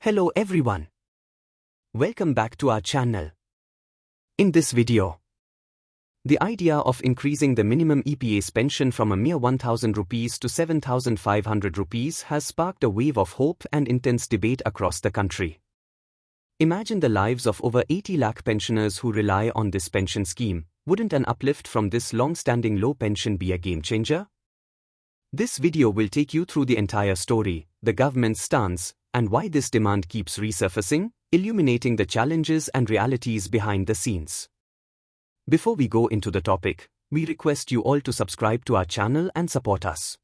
Hello everyone. Welcome back to our channel. In this video, the idea of increasing the minimum EPS pension from a mere 1,000 rupees to 7,500 rupees has sparked a wave of hope and intense debate across the country. Imagine the lives of over 80 lakh pensioners who rely on this pension scheme. Wouldn't an uplift from this long-standing low pension be a game changer? This video will take you through the entire story, the government's stance, and why this demand keeps resurfacing, illuminating the challenges and realities behind the scenes. Before we go into the topic, we request you all to subscribe to our channel and support us.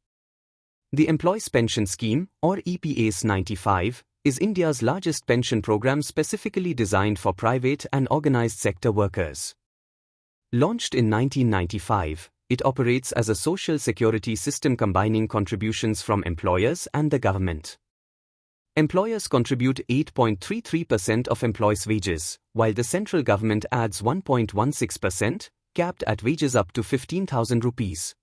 The Employees Pension Scheme, or EPS 95, is India's largest pension program specifically designed for private and organized sector workers. Launched in 1995, it operates as a social security system combining contributions from employers and the government. Employers contribute 8.33% of employees' wages, while the central government adds 1.16%, capped at wages up to 15,000 rupees.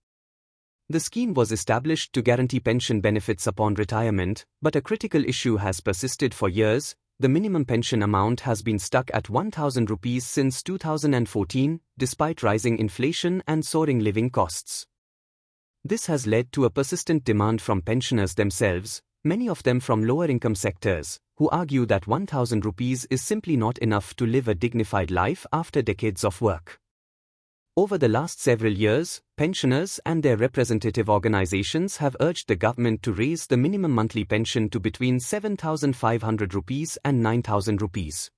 The scheme was established to guarantee pension benefits upon retirement, but a critical issue has persisted for years. The minimum pension amount has been stuck at 1,000 rupees since 2014, despite rising inflation and soaring living costs. This has led to a persistent demand from pensioners themselves, many of them from lower-income sectors, who argue that 1,000 rupees is simply not enough to live a dignified life after decades of work. Over the last several years, pensioners and their representative organizations have urged the government to raise the minimum monthly pension to between 7,500 rupees and 9,000 rupees.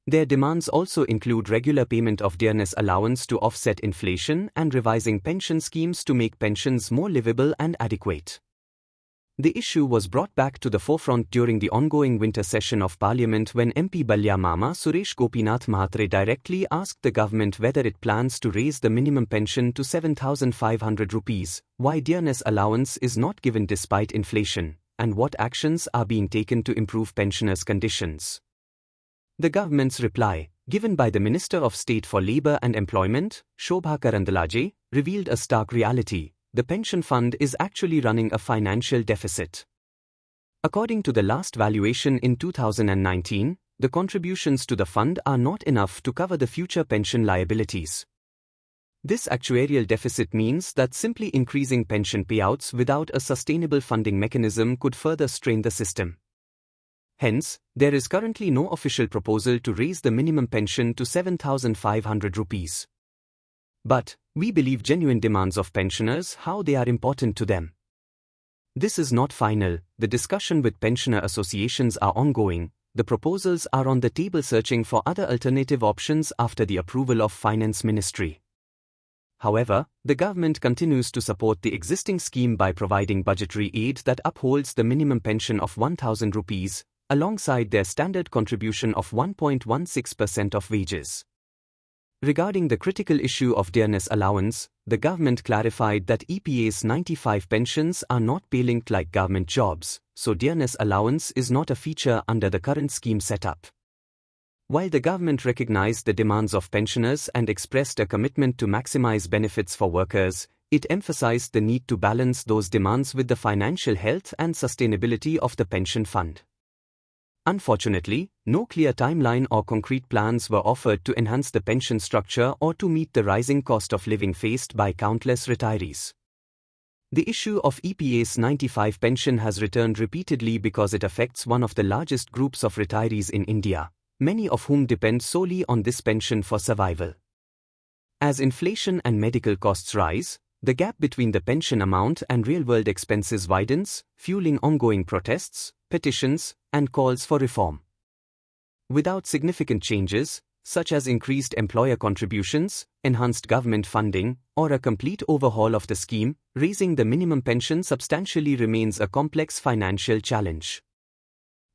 Their demands also include regular payment of dearness allowance to offset inflation and revising pension schemes to make pensions more livable and adequate. The issue was brought back to the forefront during the ongoing winter session of Parliament when MP Balya Mama Suresh Gopinath Mahatre directly asked the government whether it plans to raise the minimum pension to 7,500 rupees, why dearness allowance is not given despite inflation, and what actions are being taken to improve pensioners' conditions. The government's reply, given by the Minister of State for Labour and Employment, Shobha Karandalaje, revealed a stark reality. The pension fund is actually running a financial deficit. According to the last valuation in 2019, the contributions to the fund are not enough to cover the future pension liabilities. This actuarial deficit means that simply increasing pension payouts without a sustainable funding mechanism could further strain the system. Hence, there is currently no official proposal to raise the minimum pension to 7,500 rupees. But we believe genuine demands of pensioners how they are important to them. This is not final, the discussion with pensioner associations are ongoing, the proposals are on the table searching for other alternative options after the approval of Finance Ministry. However, the government continues to support the existing scheme by providing budgetary aid that upholds the minimum pension of 1,000 rupees, alongside their standard contribution of 1.16% of wages. Regarding the critical issue of dearness allowance, the government clarified that EPS 95 pensions are not pay-linked like government jobs, so dearness allowance is not a feature under the current scheme setup. While the government recognized the demands of pensioners and expressed a commitment to maximize benefits for workers, it emphasized the need to balance those demands with the financial health and sustainability of the pension fund. Unfortunately, no clear timeline or concrete plans were offered to enhance the pension structure or to meet the rising cost of living faced by countless retirees. The issue of EPS 95 pension has returned repeatedly because it affects one of the largest groups of retirees in India, many of whom depend solely on this pension for survival. As inflation and medical costs rise, the gap between the pension amount and real-world expenses widens, fueling ongoing protests, petitions, and calls for reform. Without significant changes, such as increased employer contributions, enhanced government funding, or a complete overhaul of the scheme, raising the minimum pension substantially remains a complex financial challenge.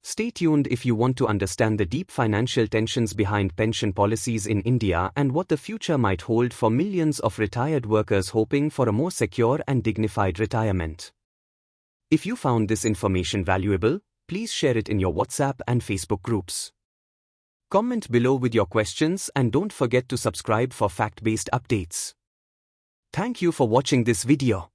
Stay tuned if you want to understand the deep financial tensions behind pension policies in India and what the future might hold for millions of retired workers hoping for a more secure and dignified retirement. If you found this information valuable, please share it in your WhatsApp and Facebook groups. Comment below with your questions and don't forget to subscribe for fact-based updates. Thank you for watching this video.